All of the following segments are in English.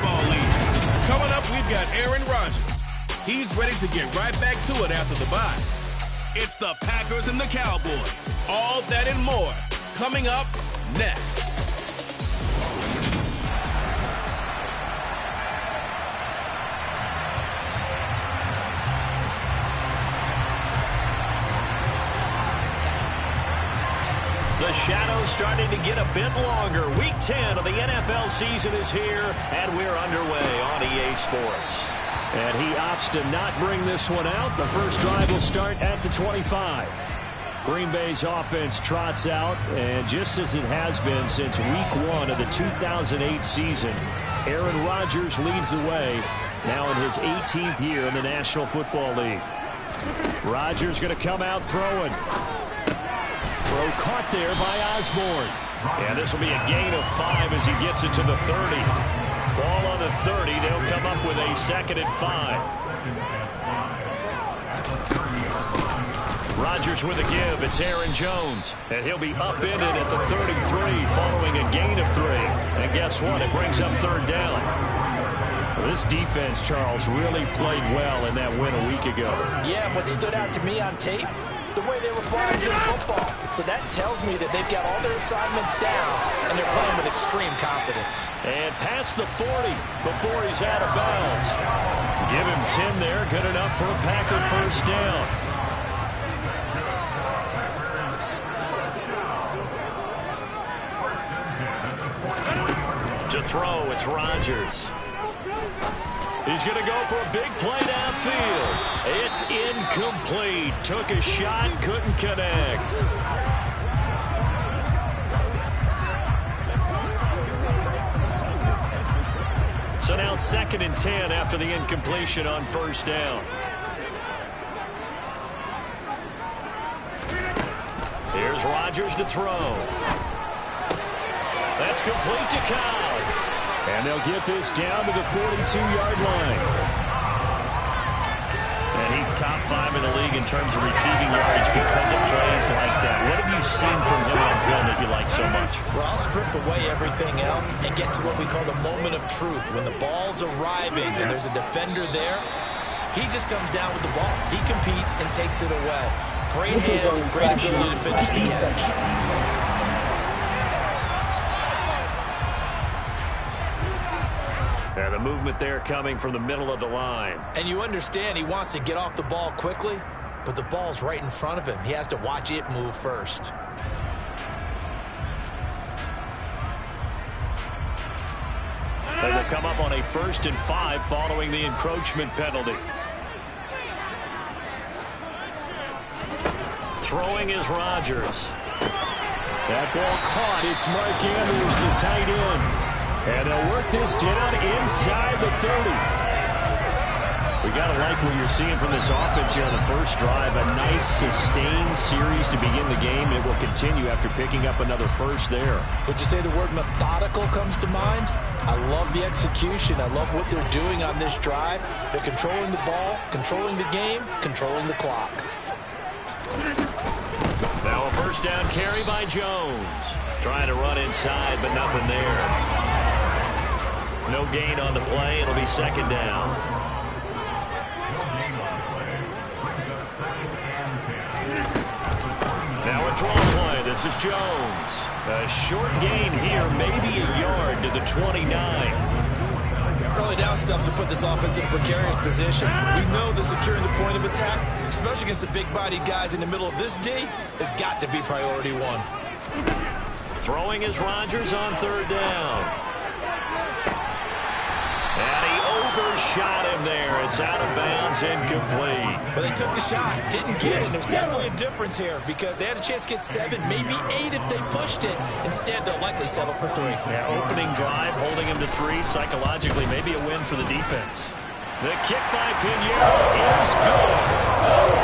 football league. Coming up, we've got Aaron Rodgers. He's ready to get right back to it after the bye. It's the Packers and the Cowboys. All that and more coming up next. The shadow's starting to get a bit longer. Week 10 of the NFL season is here, and we're underway on EA Sports. And he opts to not bring this one out. The first drive will start at the 25. Green Bay's offense trots out, and just as it has been since week 1 of the 2008 season, Aaron Rodgers leads the way, now in his 18th year in the National Football League. Rodgers going to come out throwing. Throw caught there by Osborne. And this will be a gain of 5 as he gets it to the 30. Ball on the 30. They'll come up with a 2nd and 5. Rodgers with a give. It's Aaron Jones. And he'll be upended at the 33 following a gain of 3. And guess what? It brings up 3rd down. This defense, Charles, really played well in that win a week ago. Yeah, what stood out to me on tape, the way they were flying to the football. So that tells me that they've got all their assignments down, and they're playing with extreme confidence. And past the 40 before he's out of bounds. Give him 10 there, good enough for a Packer first down. To throw, it's Rodgers. He's going to go for a big play downfield. It's incomplete. Took a shot, couldn't connect. So now 2nd and 10 after the incompletion on first down. Here's Rodgers to throw. That's complete to Cobb. And they'll get this down to the 42-yard line. And he's top 5 in the league in terms of receiving yardage because of plays like that. What have you seen from him on film that you like so much? Well, I'll strip away everything else and get to what we call the moment of truth. When the ball's arriving and there's a defender there, he just comes down with the ball. He competes and takes it away. Great hands, great ability to finish the catch. And the movement there coming from the middle of the line. And you understand he wants to get off the ball quickly, but the ball's right in front of him. He has to watch it move first. They will come up on a 1st and 5 following the encroachment penalty. Throwing is Rodgers. That ball caught. It's Mark Andrews, the tight end. And they'll work this down inside the 30. We got to like what you're seeing from this offense here on the first drive. A nice, sustained series to begin the game. It will continue after picking up another first there. Would you say the word methodical comes to mind? I love the execution. I love what they're doing on this drive. They're controlling the ball, controlling the game, controlling the clock. Now a first down carry by Jones. Trying to run inside, but nothing there. No gain on the play. It'll be 2nd down. Now a draw play. This is Jones. A short gain here, maybe a yard to the 29. Early down stuffs will put this offense in a precarious position. We know that securing the point of attack, especially against the big-bodied guys in the middle of this D, has got to be priority 1. Throwing is Rodgers on 3rd down. And he overshot him there. It's out of bounds, incomplete. But they took the shot, didn't get it. There's definitely a difference here because they had a chance to get 7, maybe 8 if they pushed it. Instead, they'll likely settle for 3. Yeah, opening drive, holding him to 3. Psychologically, maybe a win for the defense. The kick by Pinheiro is good.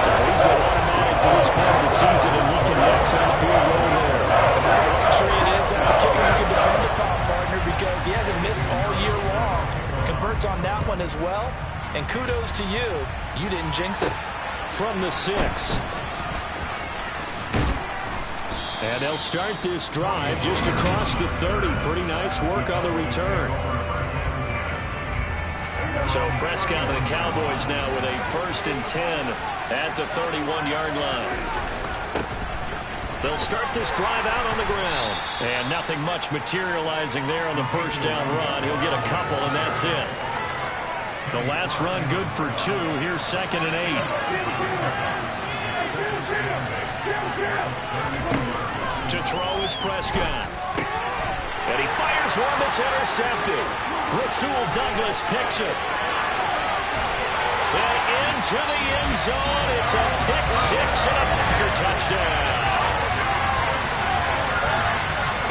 So he's been automatic to this point of the season, and he connects on the field goal there. Luxury it is to have a kicker you can depend upon, partner, because he hasn't missed all year long. Converts on that one as well. And kudos to you. You didn't jinx it. From the 6. And they'll start this drive just across the 30. Pretty nice work on the return. So Prescott and the Cowboys now with a 1st and 10 at the 31-yard line. They'll start this drive out on the ground. And nothing much materializing there on the first down run. He'll get a couple, and that's it. The last run good for 2. Here's 2nd and 8. To throw is Prescott. And he fires one that's intercepted. Rasul Douglas picks it. And into the end zone. It's a pick 6 and a Packer touchdown.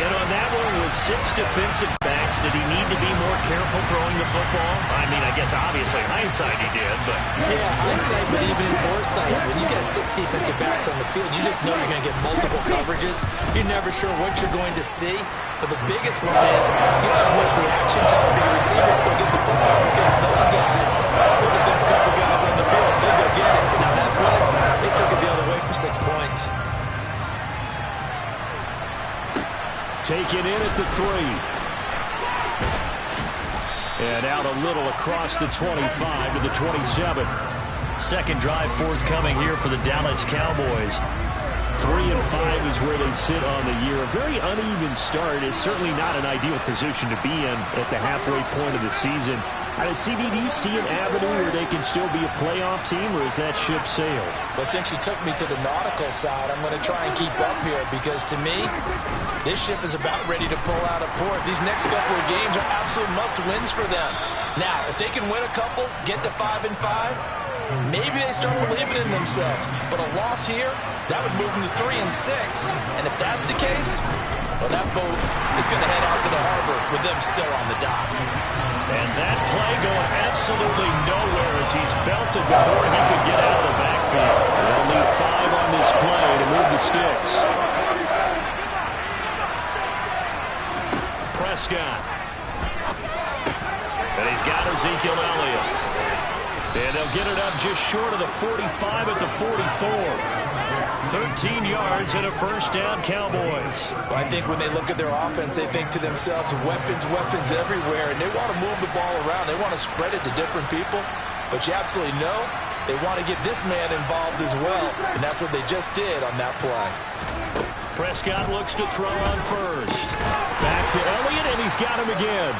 And on that one with 6 defensive backs, did he need to be more careful throwing the football? I mean, I guess obviously hindsight he did, but... Yeah, hindsight, but even in foresight, when you get 6 defensive backs on the field, you just know you're going to get multiple coverages. You're never sure what you're going to see. But the biggest one is you don't have much reaction time for your receivers to go get the football because those guys are the best cover guys on the field. They'll go get it. And on that play, they took it the other way for 6 points. Taken in at the 3. And out a little across the 25 to the 27. Second drive forthcoming here for the Dallas Cowboys. 3 and 5 is where they sit on the year. A very uneven start is certainly not an ideal position to be in at the halfway point of the season. CB, do you see an avenue where they can still be a playoff team, or is that ship sailed? Well, since you took me to the nautical side, I'm going to try and keep up here because, to me, this ship is about ready to pull out of port. These next couple of games are absolute must-wins for them. Now, if they can win a couple, get to 5 and 5, maybe they start believing in themselves. But a loss here, that would move them to 3 and 6. And if that's the case, well, that boat is going to head out to the harbor with them still on the dock. And that play going absolutely nowhere as he's belted before he could get out of the backfield. They'll need 5 on this play to move the sticks. Prescott. And he's got Ezekiel Elliott. And they'll get it up just short of the 45 at the 44. 13 yards and a first down, Cowboys. Well, I think when they look at their offense, they think to themselves, weapons, weapons everywhere, and they want to move the ball around. They want to spread it to different people, but you absolutely know they want to get this man involved as well, and that's what they just did on that play. Prescott looks to throw on first. Back to Elliott, and he's got him again.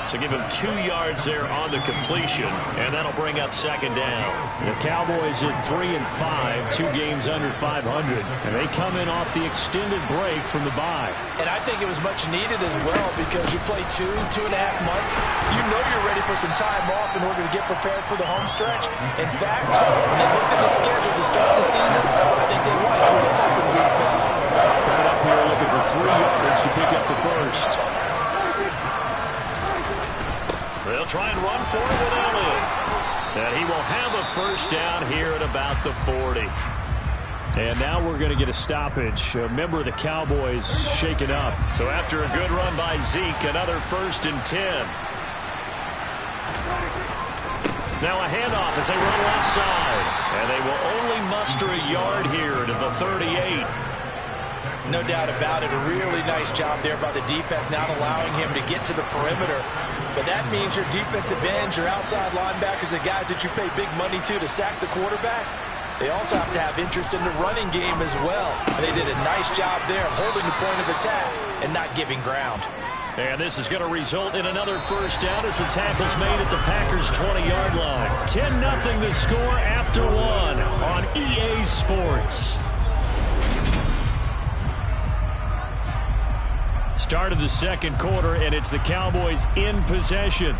So give him 2 yards there on the completion, and that'll bring up second down. The Cowboys at 3 and 5, 2 games under 500, and they come in off the extended break from the bye. And I think it was much needed as well because you play 2.5 months. You know you're ready for some time off in order to get prepared for the home stretch. In fact, when they looked at the schedule to start the season, I think they liked where the open week fell. Coming up here looking for 3 yards to pick up the first. They'll try and run for it with Elliott. And he will have a first down here at about the 40. And now we're going to get a stoppage. A member of the Cowboys shaken up. So after a good run by Zeke, another 1st and 10. Now a handoff as they run left side. And they will only muster a yard here to the 38. No doubt about it. A really nice job there by the defense, not allowing him to get to the perimeter. But that means your defensive ends, your outside linebackers, the guys that you pay big money to sack the quarterback, they also have to have interest in the running game as well. And they did a nice job there holding the point of attack and not giving ground. And this is going to result in another first down as the tackle's made at the Packers' 20-yard line. 10-0 the score after 1 on EA Sports. Start of the second quarter, and it's the Cowboys in possession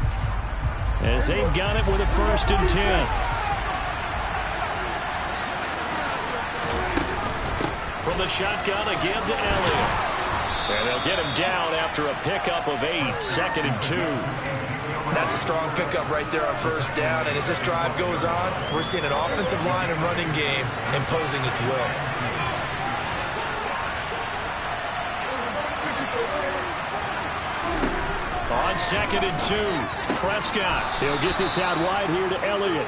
as they've got it with a 1st and 10. From the shotgun again to Elliott. And they'll get him down after a pickup of 8, 2nd and 2. That's a strong pickup right there on first down, and as this drive goes on, we're seeing an offensive line and running game imposing its will. On 2nd and 2, Prescott. He'll get this out wide here to Elliott.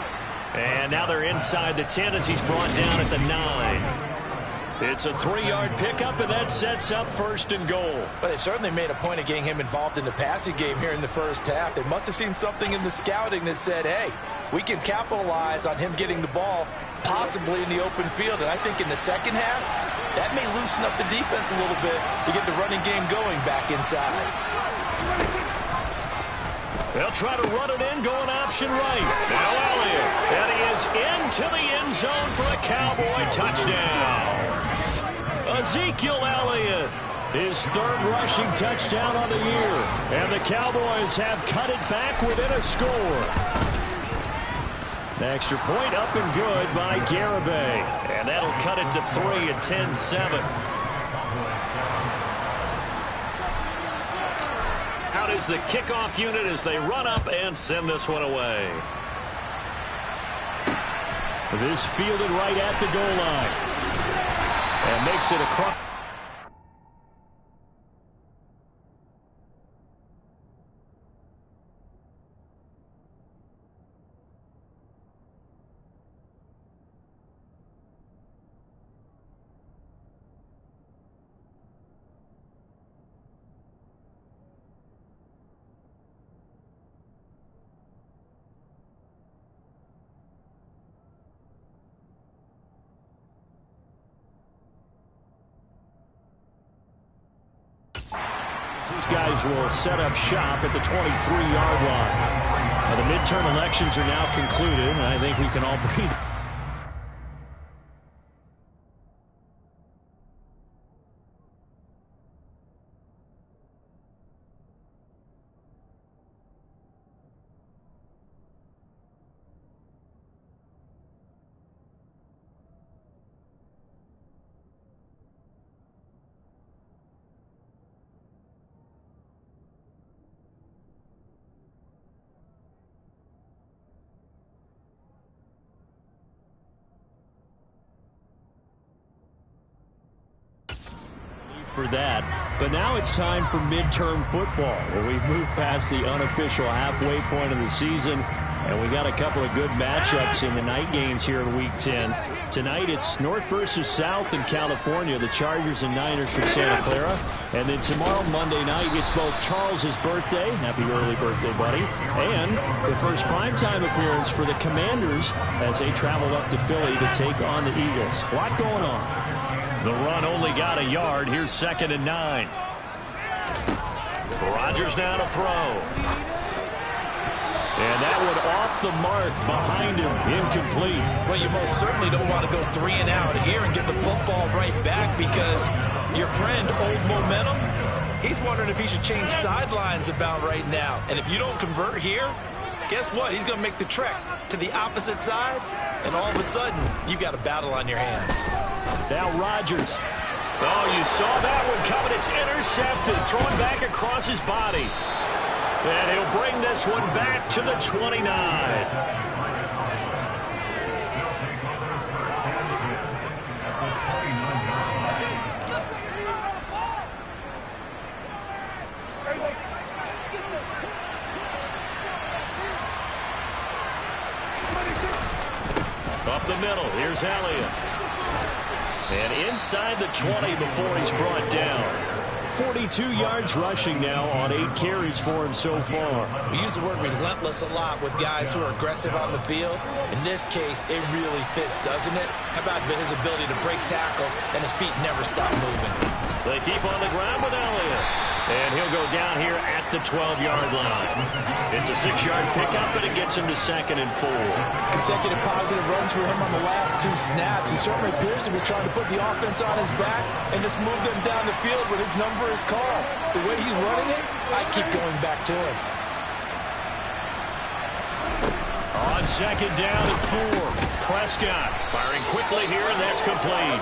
And now they're inside the 10 as he's brought down at the 9. It's a 3-yard pickup, and that sets up 1st and goal. But they certainly made a point of getting him involved in the passing game here in the first half. They must have seen something in the scouting that said, hey, we can capitalize on him getting the ball possibly in the open field. And I think in the second half, that may loosen up the defense a little bit to get the running game going back inside. They'll try to run it in, going option right. Now Elliott, and he is into the end zone for a Cowboy touchdown. Ezekiel Elliott, his 3rd rushing touchdown on the year. And the Cowboys have cut it back within a score. The extra point up and good by Garibay. And that'll cut it to 3 at 10-7. Out is the kickoff unit as they run up and send this one away. This fielded right at the goal line. And makes it across. These guys will set up shop at the 23-yard line. Now, the midterm elections are now concluded, and I think we can all breathe. For that, but now it's time for midterm football, where we've moved past the unofficial halfway point of the season, and we got a couple of good matchups in the night games here in Week 10. Tonight it's North versus South in California, the Chargers and Niners from Santa Clara, and then tomorrow, Monday night, it's both Charles's birthday, happy early birthday, buddy, and the first primetime appearance for the Commanders as they travel up to Philly to take on the Eagles. A lot going on. The run only got a yard. Here's 2nd and 9. Rodgers now to throw. And that one off the mark behind him. Incomplete. Well, you most certainly don't want to go 3 and out here and get the football right back, because your friend, Old Momentum, he's wondering if he should change sidelines about right now. And if you don't convert here, guess what? He's going to make the trek to the opposite side, and all of a sudden, you've got a battle on your hands. Now Rodgers. Oh, you saw that one coming. It's intercepted. Thrown back across his body. And he'll bring this one back to the 29. Up the middle. Here's Elliott. And inside the 20 before he's brought down. 42 yards rushing now on 8 carries for him so far. We use the word relentless a lot with guys who are aggressive on the field. In this case, it really fits, doesn't it? How about his ability to break tackles and his feet never stop moving? They keep on the ground with Elliott. And he'll go down here at the 12-yard line. It's a 6-yard pickup, and it gets him to 2nd and 4. Consecutive positive runs for him on the last 2 snaps. He certainly appears to be trying to put the offense on his back and just move them down the field when his number is called. The way he's running it, I keep going back to him. On 2nd down and 4, Prescott firing quickly here, and that's complete.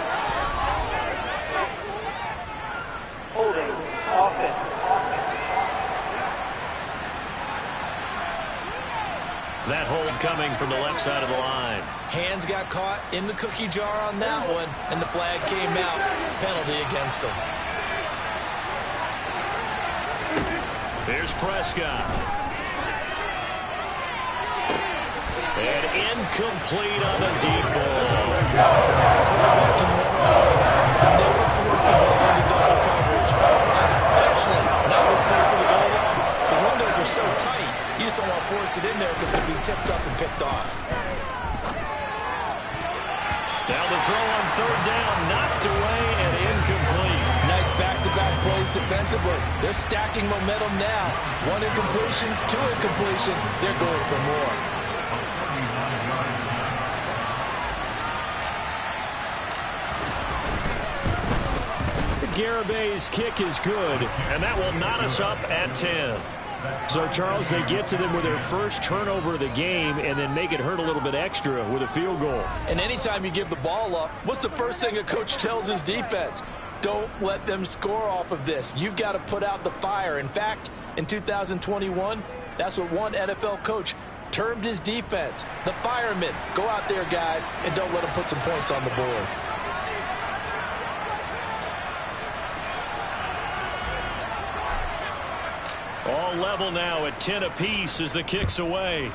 Holding offense. That hold coming from the left side of the line. Hands got caught in the cookie jar on that one, and the flag came out. Penalty against him. Here's Prescott. And incomplete on the deep ball. defensively. They're stacking momentum now. 1 incompletion, 2 incompletion. They're going for more. Garabay's kick is good, and that will knot us up at 10. So, Charles, they get to them with their first turnover of the game and then make it hurt a little bit extra with a field goal. And anytime you give the ball up, what's the first thing a coach tells his defense? Don't let them score off of this. You've got to put out the fire. In fact, in 2021, that's what one NFL coach termed his defense. The firemen. Go out there, guys, and don't let them put some points on the board. All level now at 10 apiece as the kick's away.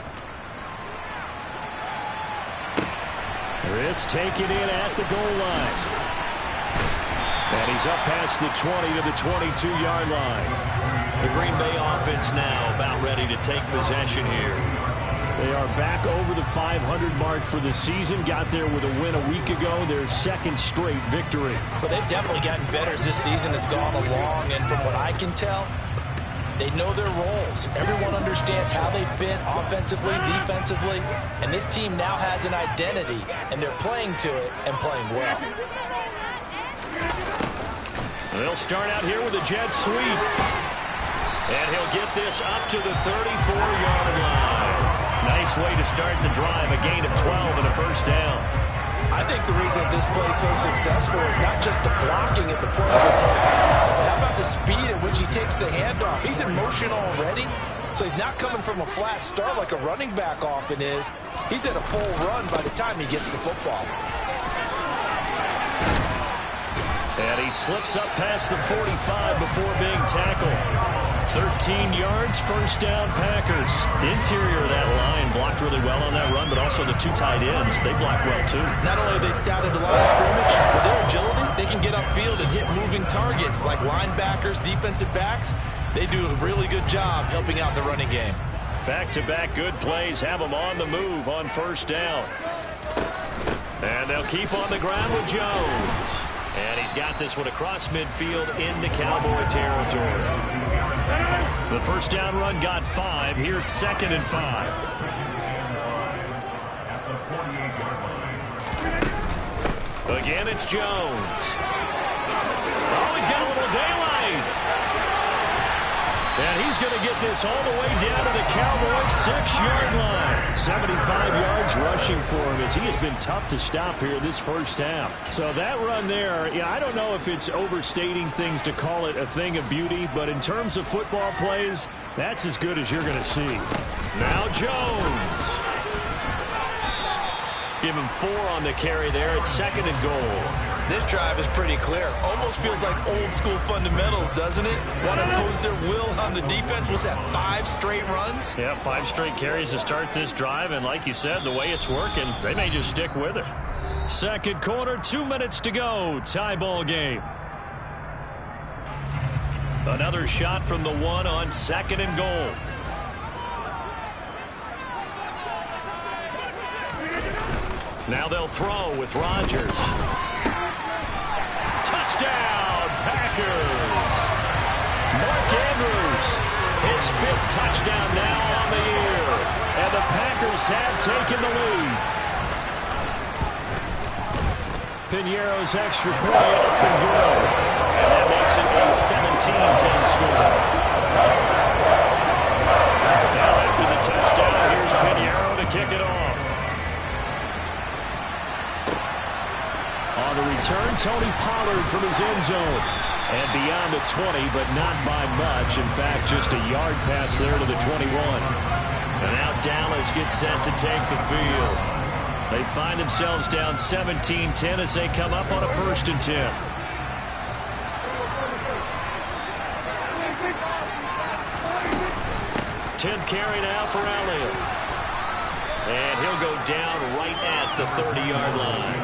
Riss taken in at the goal line. And he's up past the 20 to the 22-yard line. The Green Bay offense now about ready to take possession here. They are back over the 500 mark for the season. Got there with a win a week ago. Their second straight victory. Well, they've definitely gotten better as this season has gone along. And from what I can tell, they know their roles. Everyone understands how they fit offensively, defensively, and this team now has an identity, and they're playing to it and playing well. They'll start out here with a jet sweep. And he'll get this up to the 34-yard line. Nice way to start the drive, a gain of 12 and a first down. I think the reason this play is so successful is not just the blocking at the point of attack, but how about the speed at which he takes the handoff? He's in motion already, so he's not coming from a flat start like a running back often is. He's at a full run by the time he gets the football. And he slips up past the 45 before being tackled. 13 yards, first down, Packers. Interior of that line blocked really well on that run, but also the 2 tight ends, they blocked well too. Not only have they scouted the line of scrimmage, with their agility, they can get upfield and hit moving targets like linebackers, defensive backs. They do a really good job helping out the running game. Back-to-back good plays have them on the move on first down. And they'll keep on the ground with Jones. And he's got this one across midfield into Cowboy territory. The first down run got 5. Here's 2nd and 5. Again, it's Jones. Oh, he's got a little daylight. And he's going to get this all the way down to the Cowboys' 6-yard line. 75 yards rushing for him as he has been tough to stop here this first half. So that run there, I don't know if it's overstating things to call it a thing of beauty, but in terms of football plays, that's as good as you're going to see. Now Jones. Give him 4 on the carry there at 2nd and goal. This drive is pretty clear. Almost feels like old school fundamentals, doesn't it? Want to impose their will on the defense. What's that, 5 straight runs? Yeah, 5 straight carries to start this drive. And like you said, the way it's working, they may just stick with it. Second quarter, 2 minutes to go. Tie ball game. Another shot from the 1 on 2nd and goal. Now they'll throw with Rodgers. Touchdown, Packers. Mark Andrews, his 5th touchdown now on the year. And the Packers have taken the lead. Piñeiro's extra point up and good. And that makes it a 17-10 score. Now after the touchdown, here's Piñeiro to kick it off. On the return, Tony Pollard from his end zone. And beyond the 20, but not by much. In fact, just a yard pass there to the 21. And now Dallas gets set to take the field. They find themselves down 17-10 as they come up on a 1st and 10. Tenth carry now for Elliott. And he'll go down right at the 30-yard line.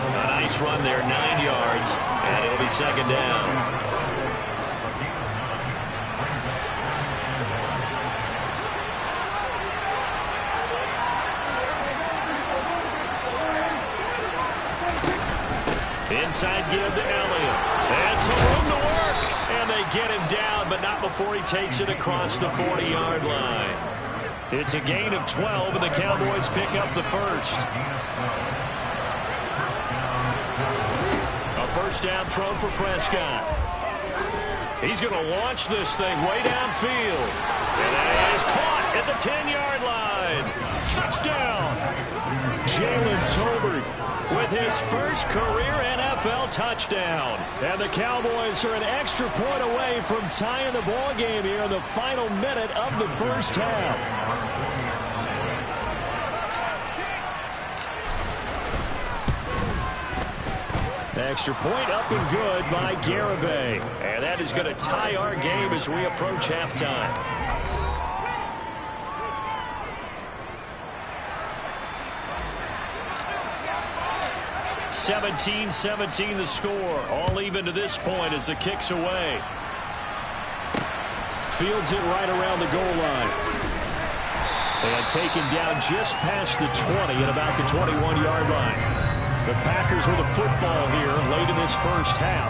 A nice run there, 9 yards, and it'll be 2nd down. Inside give to Elliott. And some room to work. And they get him down, but not before he takes it across the 40-yard line. It's a gain of 12, and the Cowboys pick up the first. A first down throw for Prescott. He's going to launch this thing way downfield. And that is caught at the 10-yard line. Touchdown. Jalen Tolbert with his first career NFL touchdown. And the Cowboys are an extra point away from tying the ball game here in the final minute of the first half. Extra point up and good by Garibay. And that is going to tie our game as we approach halftime. (17-17) the score. All even to this point as the kick's away. Fields it right around the goal line. And taken down just past the 20 at about the 21-yard line. The Packers with the football here late in this first half.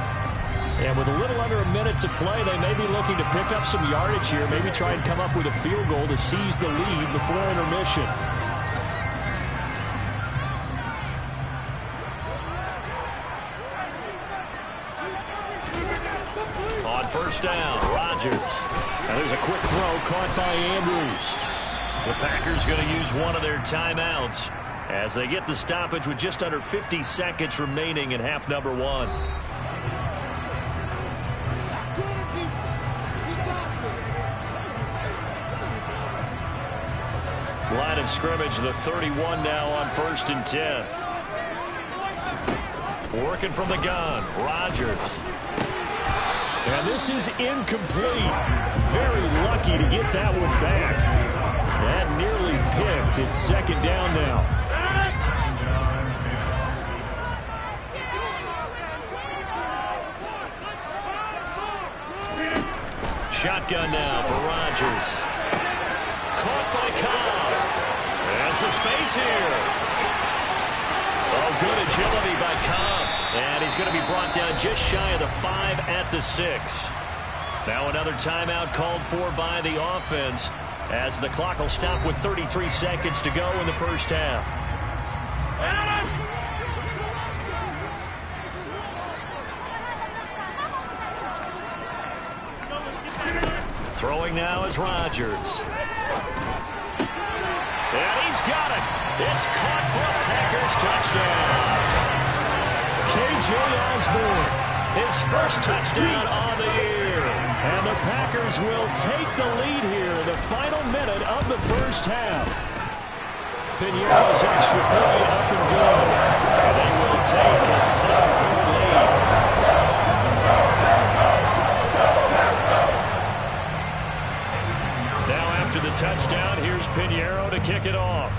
And with a little under a minute to play, they may be looking to pick up some yardage here, maybe try and come up with a field goal to seize the lead before intermission. On first down, Rodgers. Now there's a quick throw caught by Andrews. The Packers going to use one of their timeouts as they get the stoppage with just under 50 seconds remaining in half number one. Line of scrimmage, the 31 now on 1st and 10. Working from the gun, Rodgers. And this is incomplete. Very lucky to get that one back. That nearly picked. It's second down now. Shotgun now for Rodgers. Caught by Cobb. And some space here. Oh, good agility by Cobb. And he's going to be brought down just shy of the 5 at the 6. Now another timeout called for by the offense as the clock will stop with 33 seconds to go in the first half. Throwing now is Rodgers. And he's got it. It's caught for a Packers touchdown. K.J. Osborne, his first touchdown on the year. And the Packers will take the lead here in the final minute of the first half. Pinheiro's extra point up and good. And they will take a 7-point lead. Now after the touchdown, here's Pinheiro to kick it off.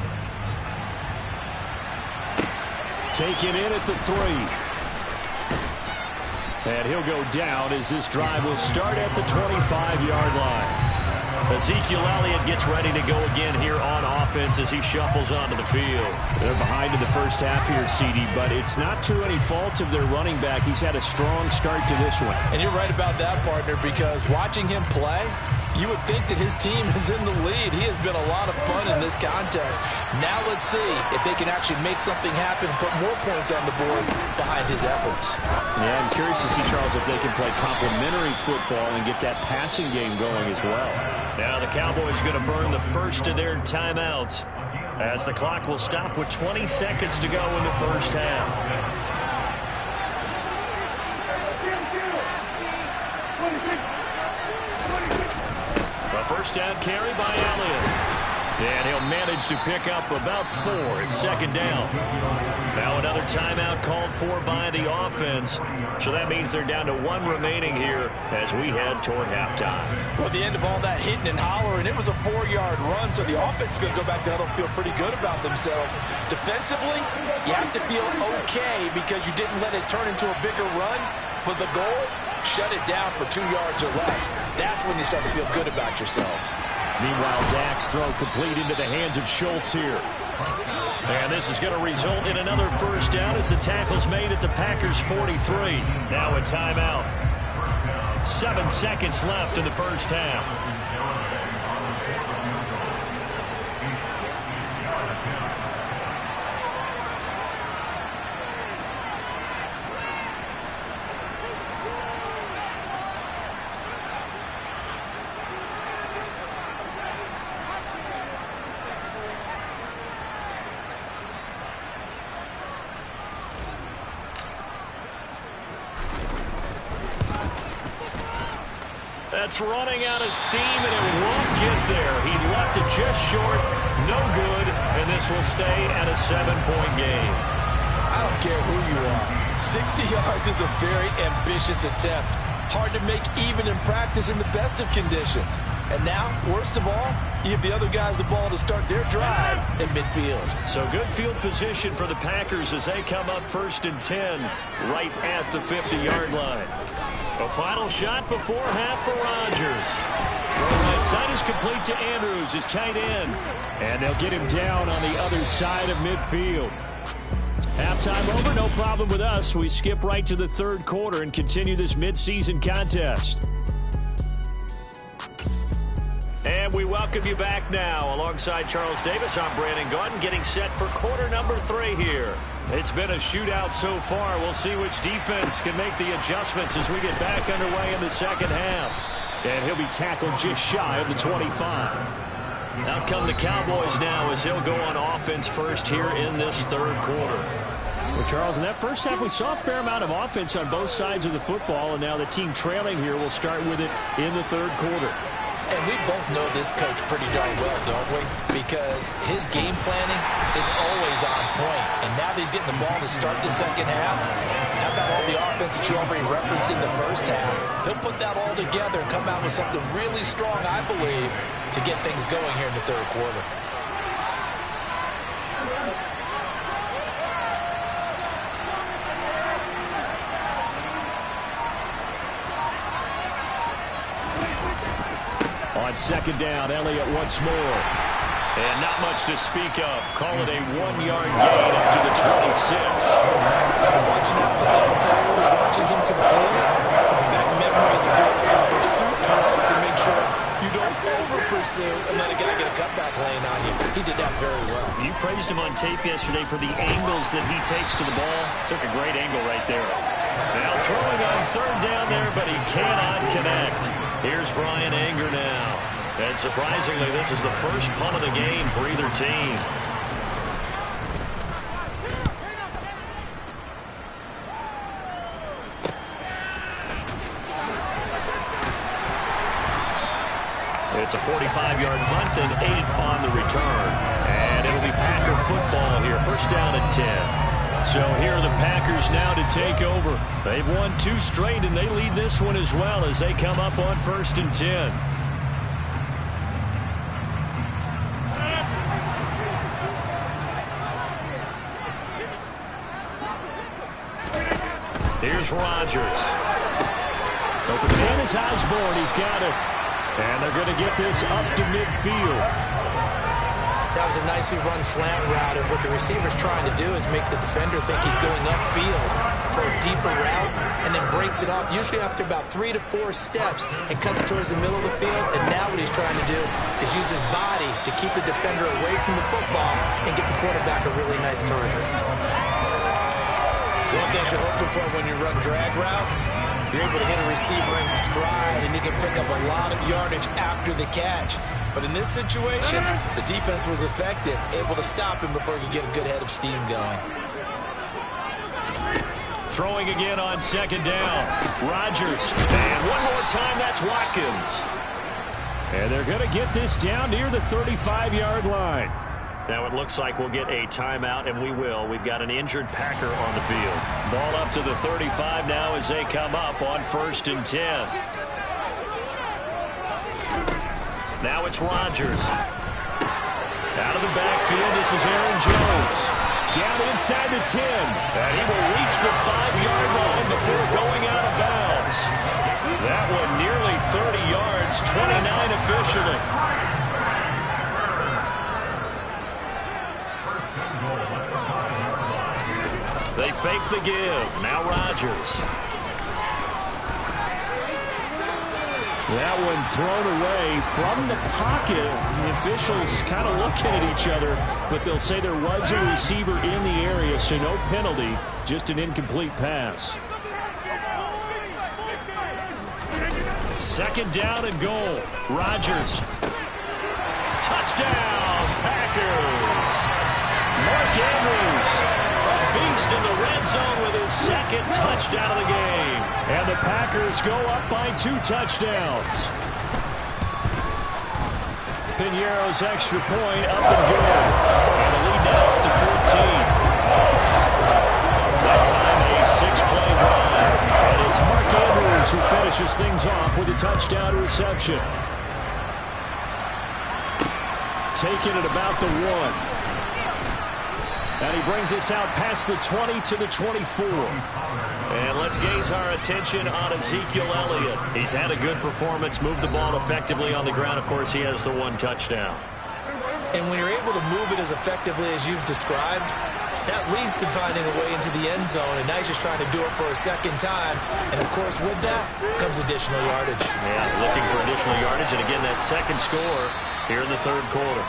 Taken in at the 3. And he'll go down as this drive will start at the 25-yard line. Ezekiel Elliott gets ready to go again here on offense as he shuffles onto the field. They're behind in the first half here, CD, but it's not to any fault of their running back. He's had a strong start to this one. And you're right about that, partner, because watching him play, you would think that his team is in the lead. He has been a lot of fun in this contest. Now let's see if they can actually make something happen and put more points on the board behind his efforts. Yeah, I'm curious to see, Charles, if they can play complementary football and get that passing game going as well. Now the Cowboys going to burn the first of their timeouts as the clock will stop with 20 seconds to go in the first half. First down carry by Elliott. And he'll manage to pick up about 4. It's second down. Now another timeout called for by the offense. So that means they're down to 1 remaining here as we head toward halftime. Well, at the end of all that hitting and hollering, it was a 4-yard run, so the offense is going to go back to huddle and feel pretty good about themselves. Defensively, you have to feel okay because you didn't let it turn into a bigger run. But the goal, shut it down for 2 yards or less. That's when you start to feel good about yourselves. Meanwhile, Dak's throw complete into the hands of Schultz here. And this is going to result in another first down as the tackle's made at the Packers' 43. Now a timeout. 7 seconds left in the first half. That's running out of steam, and it won't get there. He left it just short, no good, and this will stay at a 7-point game. I don't care who you are. 60 yards is a very ambitious attempt. Hard to make even in practice in the best of conditions. And now, worst of all, you give the other guys the ball to start their drive in midfield. So good field position for the Packers as they come up 1st and 10 right at the 50-yard line. A final shot before half for Rodgers. The right side is complete to Andrews, his tight end. And they'll get him down on the other side of midfield. Halftime over, no problem with us. We skip right to the third quarter and continue this midseason contest. And we welcome you back now. Alongside Charles Davis, I'm Brandon Gaudin, getting set for quarter number 3 here. It's been a shootout so far. We'll see which defense can make the adjustments as we get back underway in the second half. And he'll be tackled just shy of the 25. Out come the Cowboys now as he'll go on offense first here in this third quarter. Well, Charles, in that first half, we saw a fair amount of offense on both sides of the football, and now the team trailing here will start with it in the third quarter. And we both know this coach pretty darn well, don't we? Because his game planning is always on point. And now that he's getting the ball to start the second half, how about all the offense that you already referenced in the first half? He'll put that all together and come out with something really strong, I believe, to get things going here in the third quarter. On second down, Elliott once more. And not much to speak of. Call it a 1-yard gain up to the 26. Watching that play unfold and watching him complete it, brought back memories of doing those pursuit drills to make sure you don't over-pursue and let a guy get a cutback lane on you. He did that very well. You praised him on tape yesterday for the angles that he takes to the ball. Took a great angle right there. Now throwing on third down there, but he cannot connect. Here's Brian Anger now. And surprisingly, this is the first punt of the game for either team. It's a 45-yard punt and 8 on the return. And it'll be Packer football here. First down and 10. So here are the Packers now to take over. They've won 2 straight, and they lead this one as well as they come up on 1st and 10. Here's Rodgers. Open man is Osborne. He's got it. And they're going to get this up to midfield. That was a nicely run slant route, and what the receiver's trying to do is make the defender think he's going upfield for a deeper route, and then breaks it off, usually after about 3 to 4 steps, and cuts towards the middle of the field. And now what he's trying to do is use his body to keep the defender away from the football and get the quarterback a really nice target. One thing you're hoping for when you run drag routes, you're able to hit a receiver in stride, and he can pick up a lot of yardage after the catch. But in this situation, the defense was effective, able to stop him before he could get a good head of steam going. Throwing again on second down. Rodgers. And one more time, that's Watkins. And they're going to get this down near the 35-yard line. Now it looks like we'll get a timeout, and we will. We've got an injured Packer on the field. Ball up to the 35 now as they come up on 1st and 10. Now it's Rodgers. Out of the backfield, this is Aaron Jones. Down inside the 10. And he will reach the 5-yard line before going out of bounds. That one nearly 30 yards, 29 officially. They fake the give. Now Rodgers. That one thrown away from the pocket. The officials kind of looking at each other, but they'll say there was a receiver in the area, so no penalty, just an incomplete pass. Second down and goal. Rodgers. Touchdown, Packers. Mark Andrews, a beast in the red zone with his second touchdown of the game. And the Packers go up by 2 touchdowns. Piñeiro's extra point up and good. And the lead now up to 14. That time a 6-play drive. And it's Mark Andrews who finishes things off with a touchdown reception. Taking it about the 1. And he brings us out past the 20 to the 24. And let's gaze our attention on Ezekiel Elliott. He's had a good performance, moved the ball effectively on the ground. Of course, he has the 1 touchdown. And when you're able to move it as effectively as you've described, that leads to finding a way into the end zone. And now he's just trying to do it for a second time. And, of course, with that comes additional yardage. Yeah, looking for additional yardage. And, again, that second score here in the third quarter.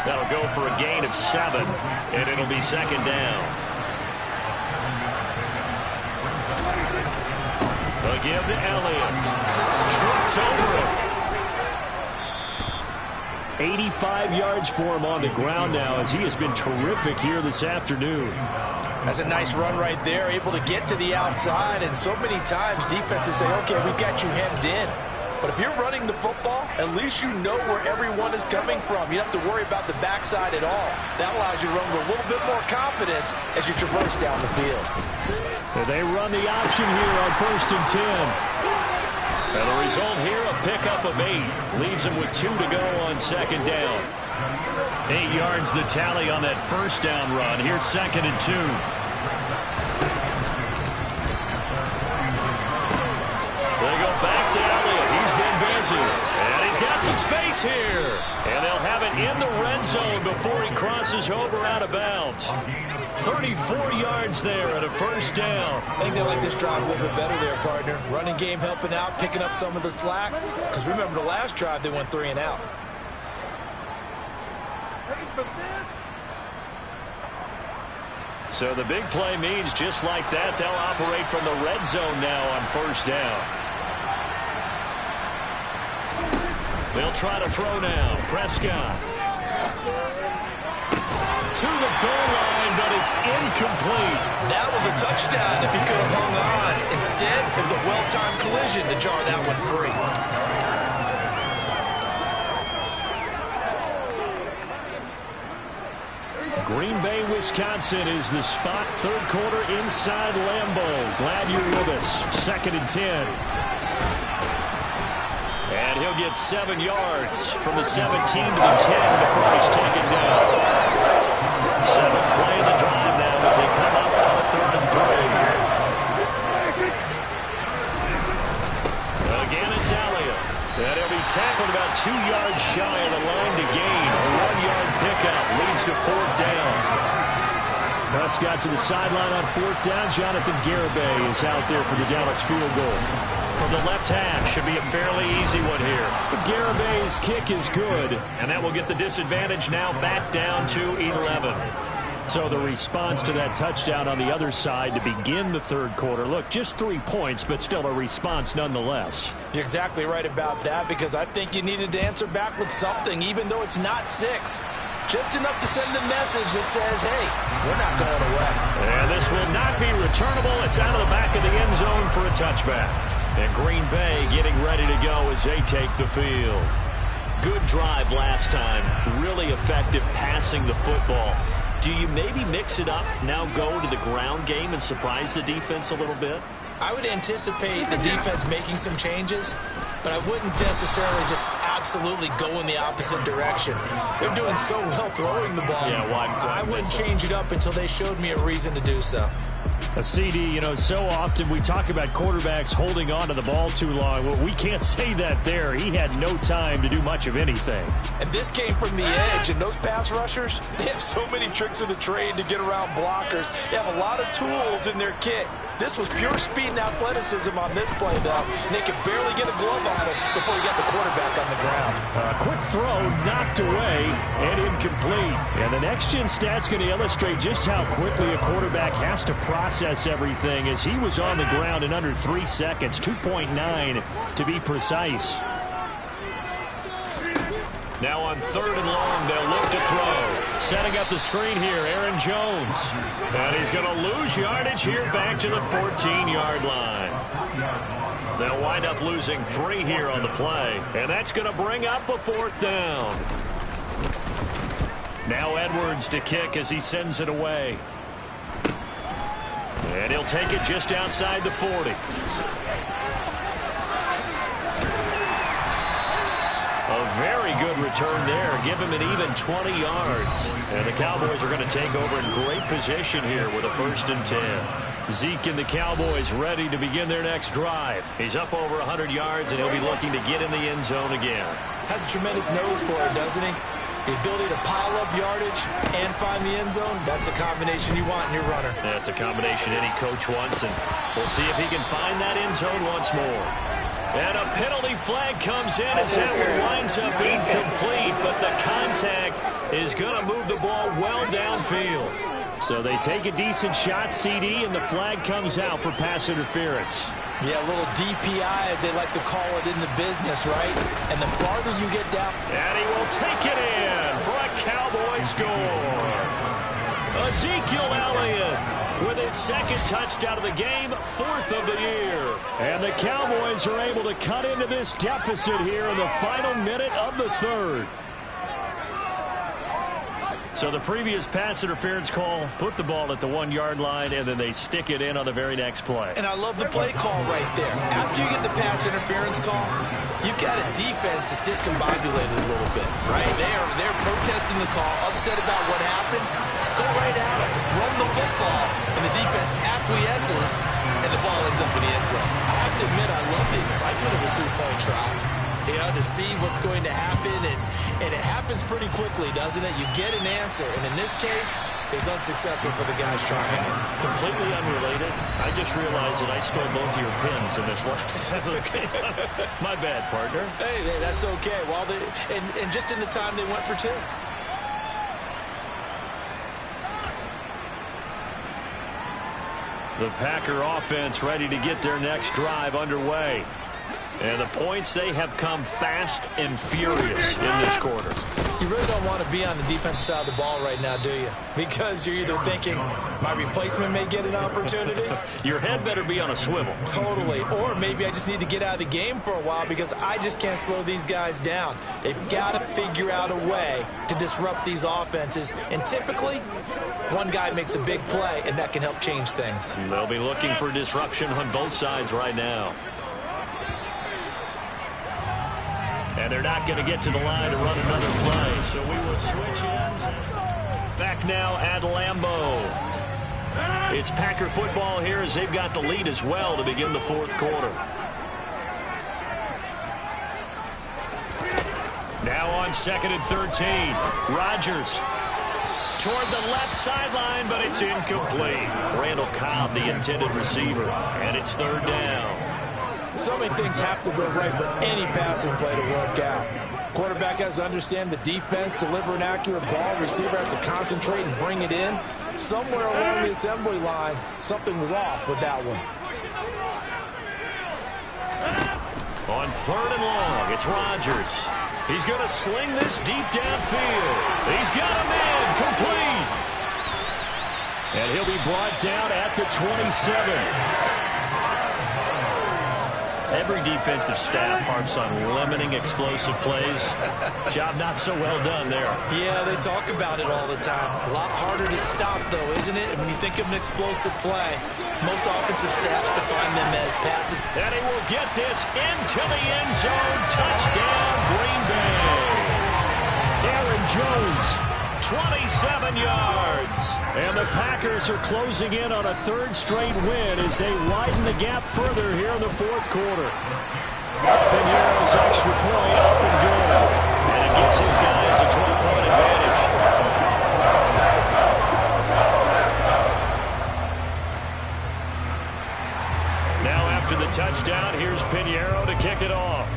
That'll go for a gain of 7, and it'll be second down. Again to Elliott. Trucks over it. 85 yards for him on the ground now as he has been terrific here this afternoon. That's a nice run right there, able to get to the outside, and so many times defenses say, okay, we've got you hemmed in. But if you're running the football, at least you know where everyone is coming from. You don't have to worry about the backside at all. That allows you to run with a little bit more confidence as you traverse down the field. And they run the option here on 1st and 10. And the result here, a pickup of 8. Leaves them with 2 to go on second down. 8 yards the tally on that first down run. Here's 2nd and 2. They go back to Elliott. He's been busy. And he's got some space here. And they'll have it in the red zone before he crosses over out of bounds. 34 yards there at a first down. I think they like this drive a little bit better there, partner. Running game helping out, picking up some of the slack. Because remember the last drive, they went 3 and out. Ready for this? So the big play means just like that, they'll operate from the red zone now on first down. They'll try to throw now. Prescott. To the goal line, but it's incomplete. That was a touchdown if he could have hung on. Instead, it was a well-timed collision to jar that one free. Green Bay, Wisconsin is the spot. Third quarter inside Lambeau. Glad you're with us. 2nd and 10. And he'll get 7 yards from the 17 to the 10 before he's taken down. 7th play of the drive now as they come up on a 3rd and 3. Again, it's Elliott. And he'll be tackled about 2 yards shy of the line to gain. A 1-yard pickup leads to 4th down. Prescott to the sideline on 4th down. Jonathan Garibay is out there for the Dallas field goal. From the left half, should be a fairly easy one here. But Garibay's kick is good, and that will get the disadvantage now back down to 11. So the response to that touchdown on the other side to begin the third quarter. Look, just 3 points, but still a response nonetheless. You're exactly right about that, because I think you needed to answer back with something, even though it's not 6. Just enough to send a message that says, hey, we're not going away. And this will not be returnable. It's out of the back of the end zone for a touchback. And Green Bay getting ready to go as they take the field. Good drive last time. Really effective passing the football. Do you maybe mix it up, now go to the ground game and surprise the defense a little bit? I would anticipate the defense making some changes, but I wouldn't necessarily just absolutely go in the opposite direction. They're doing so well throwing the ball. Yeah, why I wouldn't change it up until they showed me a reason to do so. A CD, you know, so often we talk about quarterbacks holding on to the ball too long. Well, we can't say that there. He had no time to do much of anything. And this came from the edge, and those pass rushers, they have so many tricks of the trade to get around blockers. They have a lot of tools in their kit. This was pure speed and athleticism on this play, though. And they could barely get a glove on him before he got the quarterback on the ground. Quick throw, knocked away, and incomplete. And the next-gen stat's going to illustrate just how quickly a quarterback has to process everything, as he was on the ground in under 3 seconds, 2.9 to be precise. Now on 3rd and long, they'll look to throw. Setting up the screen here, Aaron Jones. And he's going to lose yardage here back to the 14-yard line. They'll wind up losing 3 here on the play. And that's going to bring up a 4th down. Now Edwards to kick as he sends it away. And he'll take it just outside the 40. A very good return there. Give him an even 20 yards. And the Cowboys are going to take over in great position here with a 1st and 10. Zeke and the Cowboys ready to begin their next drive. He's up over 100 yards, and he'll be looking to get in the end zone again. Has a tremendous nose for it, doesn't he? The ability to pile up yardage and find the end zone, that's the combination you want in your runner. That's a combination any coach wants, and we'll see if he can find that end zone once more. And a penalty flag comes in as that one winds up incomplete, but the contact is going to move the ball well downfield. So they take a decent shot, CD, and the flag comes out for pass interference. Yeah, a little DPI, as they like to call it in the business, right? And the farther you get down... And he will take it in for a Cowboy score. Ezekiel Elliott with his 2nd touchdown of the game, 4th of the year. And the Cowboys are able to cut into this deficit here in the final minute of the 3rd. So the previous pass interference call put the ball at the 1-yard line, and then they stick it in on the very next play. And I love the play call right there. After you get the pass interference call, you've got a defense that's discombobulated a little bit, right? They're protesting the call, upset about what happened. Go right at them, run the football, and the defense acquiesces, and the ball ends up in the end zone. I have to admit, I love the excitement of a 2-point try. You know, to see what's going to happen, and it happens pretty quickly, doesn't it? You get an answer, and in this case, it's unsuccessful for the guys trying it. Completely unrelated. I just realized that I stole both of your pins in this last My bad, partner. Hey, that's okay. Well, and just in the time they went for 2. The Packer offense ready to get their next drive underway. And the points, they have come fast and furious in this quarter. You really don't want to be on the defensive side of the ball right now, do you? Because you're either thinking, my replacement may get an opportunity. Your head better be on a swivel. Totally. Or maybe I just need to get out of the game for a while because I just can't slow these guys down. They've got to figure out a way to disrupt these offenses. And typically, one guy makes a big play, and that can help change things. They'll be looking for disruption on both sides right now. And they're not going to get to the line to run another play. So we will switch ends. Back now at Lambeau. It's Packer football here as they've got the lead as well to begin the 4th quarter. Now on 2nd and 13. Rodgers toward the left sideline, but it's incomplete. Randall Cobb, the intended receiver. And it's 3rd down. So many things have to go right for any passing play to work out. Quarterback has to understand the defense, deliver an accurate ball. Receiver has to concentrate and bring it in. Somewhere along the assembly line, something was off with that one. On 3rd and long, it's Rodgers. He's going to sling this deep downfield. He's got him in, complete. And he'll be brought down at the 27. Every defensive staff harps on limiting explosive plays. Job not so well done there. Yeah, they talk about it all the time. A lot harder to stop, though, isn't it? And when you think of an explosive play, most offensive staffs define them as passes. And he will get this into the end zone. Touchdown, Green Bay. Aaron Jones 27 yards. And the Packers are closing in on a third straight win as they widen the gap further here in the fourth quarter. Piñeiro's extra point up and good. And it gives his guys a 12-point advantage. Now after the touchdown, here's Piñeiro to kick it off.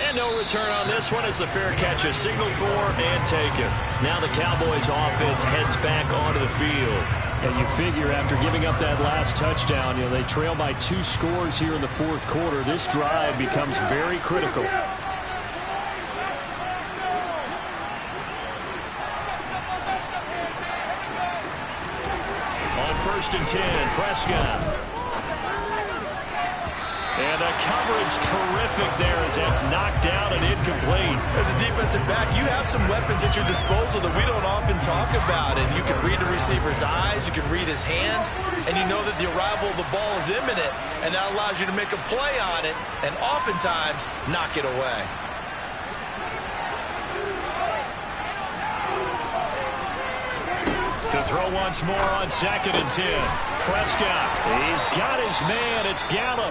And no return on this one as the fair catch is signaled for and taken. Now the Cowboys offense heads back onto the field. And you figure after giving up that last touchdown, they trail by 2 scores here in the fourth quarter. This drive becomes very critical. On 1st and 10, Prescott. And the coverage terrific there as that's knocked down and incomplete. As a defensive back, you have some weapons at your disposal that we don't often talk about. And you can read the receiver's eyes, you can read his hands, and you know that the arrival of the ball is imminent. And that allows you to make a play on it and oftentimes knock it away. To throw once more on 2nd and 10. Prescott, he's got his man. It's Gallup.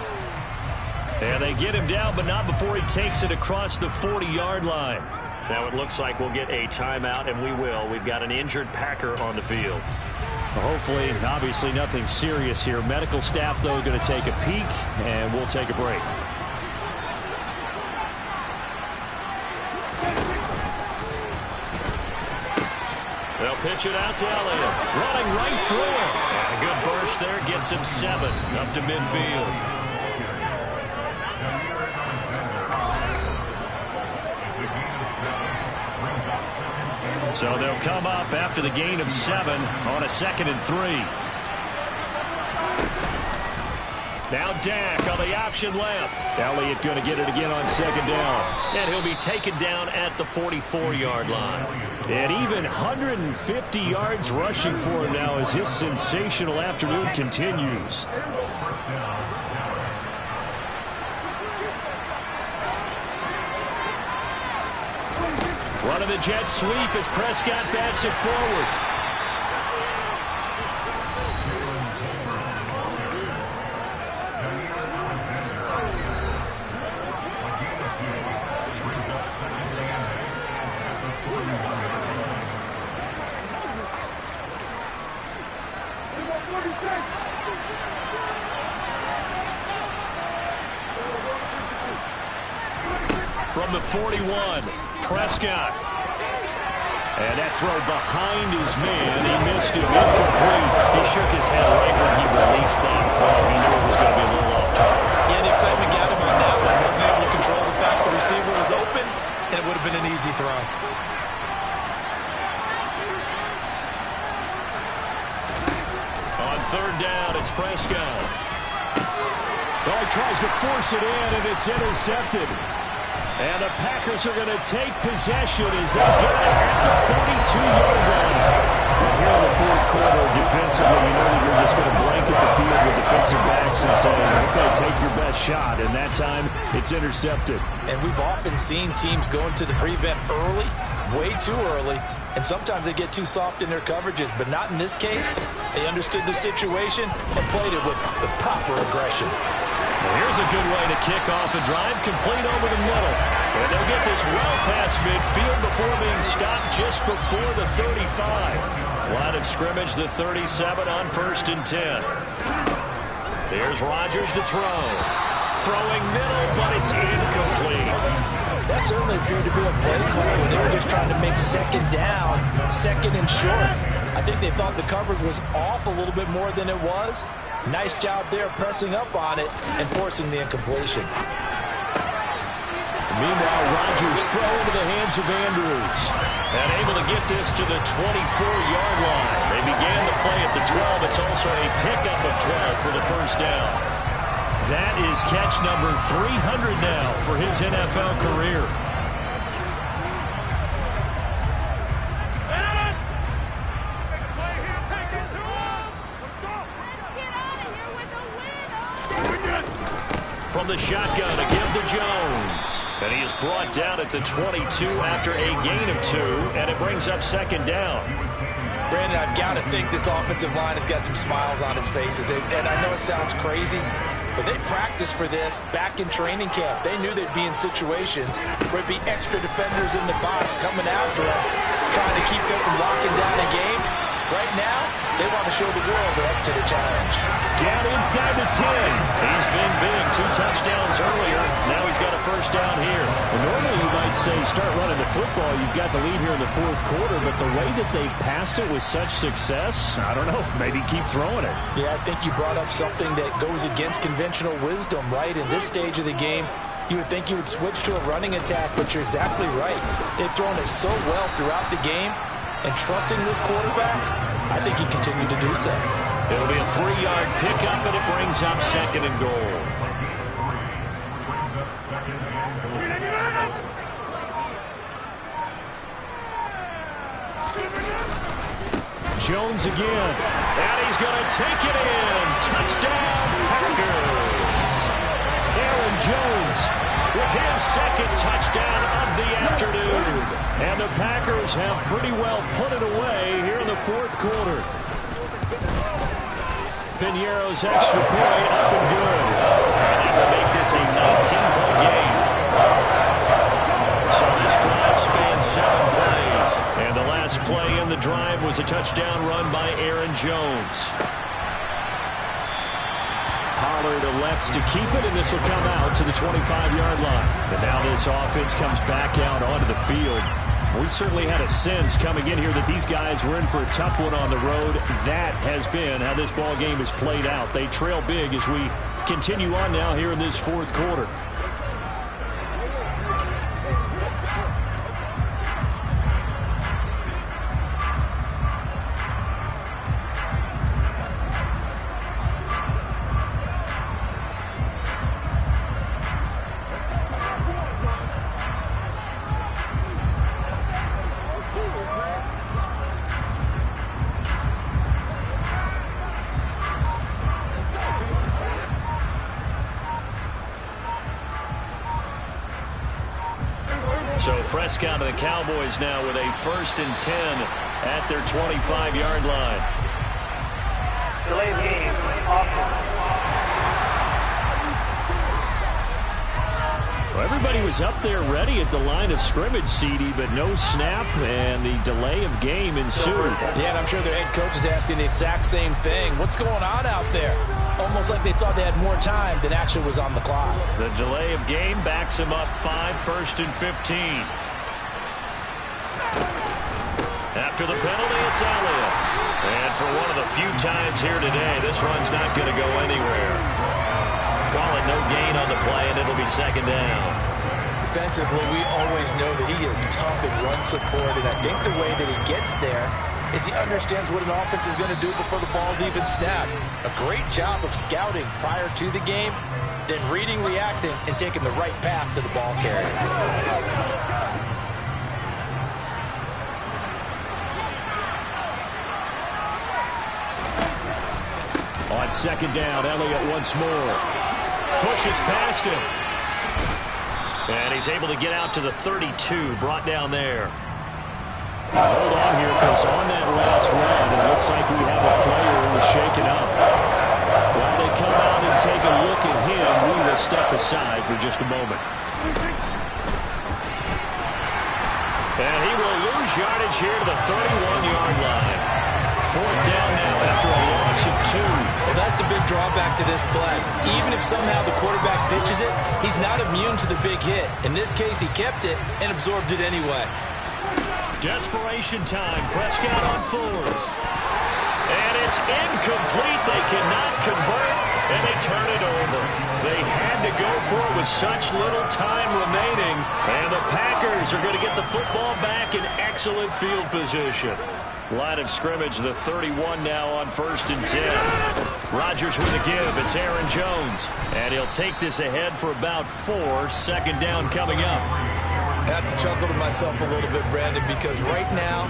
And they get him down, but not before he takes it across the 40-yard line. Now it looks like we'll get a timeout, and we will. We've got an injured Packer on the field. Well, hopefully, obviously nothing serious here. Medical staff, though, going to take a peek, and we'll take a break. They'll pitch it out to Elliott. Running right through him. And a good burst there gets him 7 up to midfield. So they'll come up after the gain of 7 on a 2nd and 3. Now Dak on the option left. Elliott going to get it again on 2nd down. And he'll be taken down at the 44-yard line. And even 150 yards rushing for him now as his sensational afternoon continues. Running the jet sweep as Prescott bats it forward. From the 41, Prescott. And that throw behind his man. He missed it. Incomplete. He shook his head right when he released that throw. He knew it was going to be a little off target. Yeah, the excitement got him on that one. Wasn't able to control the fact the receiver was open, and it would have been an easy throw. On 3rd down, it's Prescott. Well, he tries to force it in, and it's intercepted. And the Packers are going to take possession as they get it at the 42-yard line. And here in the fourth quarter, defensively, you know that you're just going to blanket the field with defensive backs and say, okay, take your best shot. And that time, it's intercepted. And we've often seen teams go into the prevent early, way too early, and sometimes they get too soft in their coverages, but not in this case. They understood the situation and played it with the proper aggression. Well, here's a good way to kick off a drive, complete over the middle. And they'll get this well past midfield before being stopped just before the 35. Line of scrimmage, the 37 on 1st and 10. There's Rodgers to throw. Throwing middle, but it's incomplete. That certainly appeared to be a play call when they were just trying to make 2nd down, 2nd and short. I think they thought the coverage was off a little bit more than it was. Nice job there pressing up on it and forcing the incompletion. Meanwhile, Rodgers throw into the hands of Andrews. And able to get this to the 24-yard line. They began the play at the 12. It's also a pickup of 12 for the 1st down. That is catch number 300 now for his NFL career. from the shotgun to give to Jones. And he is brought down at the 22 after a gain of 2, and it brings up second down. Brandon, I've got to think this offensive line has got some smiles on its faces. And I know it sounds crazy, but they practiced for this back in training camp. They knew they'd be in situations where it'd be extra defenders in the box coming after them, trying to keep them from locking down a game. Right now, they want to show the world they're up to the challenge. Down inside the 10. He's been big. 2 touchdowns earlier. Now he's got a first down here. Well, normally you might say start running the football. You've got the lead here in the fourth quarter, but the way that they passed it with such success, I don't know, maybe keep throwing it. Yeah, I think you brought up something that goes against conventional wisdom, right? In this stage of the game, you would think you would switch to a running attack, but you're exactly right. They've thrown it so well throughout the game, and trusting this quarterback, I think he continued to do so. It'll be a 3-yard pickup, and it brings up second and goal. Jones again, and he's going to take it in. Touchdown, Packers. Aaron Jones with his second touchdown of the afternoon. And the Packers have pretty well put it away here in the fourth quarter. Piñeiro's extra point up and good. And that will make this a 19-point game. So this drive spans 7 plays. And the last play in the drive was a touchdown run by Aaron Jones. Pollard elects to keep it, and this will come out to the 25-yard line. And now this offense comes back out onto the field. We certainly had a sense coming in here that these guys were in for a tough one on the road. That has been how this ball game is played out. They trail big as we continue on now here in this fourth quarter. So Prescott and the Cowboys now with a 1st and 10 at their 25-yard line. Delay of game, offense. Well, everybody was up there ready at the line of scrimmage, CD, but no snap, and the delay of game ensued. Yeah, and I'm sure their head coach is asking the exact same thing. What's going on out there? Almost like they thought they had more time than actually was on the clock. The delay of game backs him up 5, 1st and 15. After the penalty, it's Elliott. And for one of the few times here today, this run's not going to go anywhere. Call it no gain on the play, and it'll be second down. Defensively, we always know that he is tough in run support, and I think the way that he gets there is he understands what an offense is going to do before the ball's even snapped. A great job of scouting prior to the game, then reading, reacting, and taking the right path to the ball carrier. On second down, Elliott once more. Pushes past him. And he's able to get out to the 32, brought down there. Hold on here, because on that last run, it looks like we have a player who was shaken up. While they come out and take a look at him, we will step aside for just a moment. And he will lose yardage here to the 31-yard line. 4th down now after a loss of 2. Well, that's the big drawback to this play. Even if somehow the quarterback pitches it, he's not immune to the big hit. In this case, he kept it and absorbed it anyway. Desperation time. Prescott on 4th. And it's incomplete. They cannot convert, and they turn it over. They had to go for it with such little time remaining, and the Packers are going to get the football back in excellent field position. Line of scrimmage, the 31 now on 1st and 10. Rodgers with a give. It's Aaron Jones. And he'll take this ahead for about 4. 2nd down coming up. I have to chuckle to myself a little bit, Brandon, because right now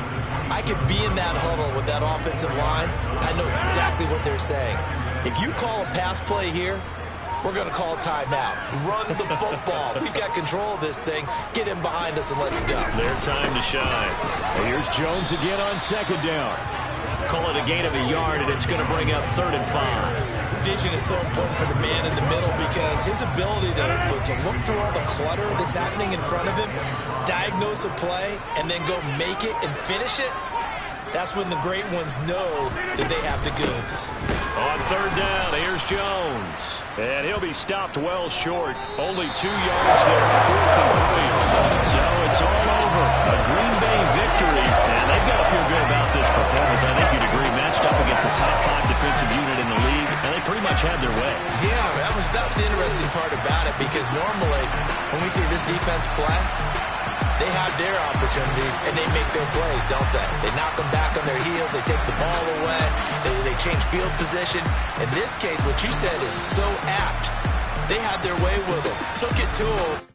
I could be in that huddle with that offensive line. I know exactly what they're saying. If you call a pass play here, we're going to call timeout. Run the football. We've got control of this thing. Get him behind us and let's go. Their time to shine. And here's Jones again on second down. Call it a gain of a yard, and it's going to bring up 3rd and 5. Vision is so important for the man in the middle because his ability to look through all the clutter that's happening in front of him, diagnose a play, and then go make it and finish it, that's when the great ones know that they have the goods. On 3rd down, here's Jones. And he'll be stopped well short. Only 2 yards there, 4th and 3. So it's all over. A Green Bay victory. And they've got to feel good about this performance. I think you'd agree. Matched up against a top 5 defensive unit in the league. And they pretty much had their way. Yeah, that was the interesting part about it. Because normally, when we see this defense play, they have their opportunities, and they make their plays, don't they? They knock them back on their heels. They take the ball away. They change field position. In this case, what you said is so apt. They had their way with them, took it to them.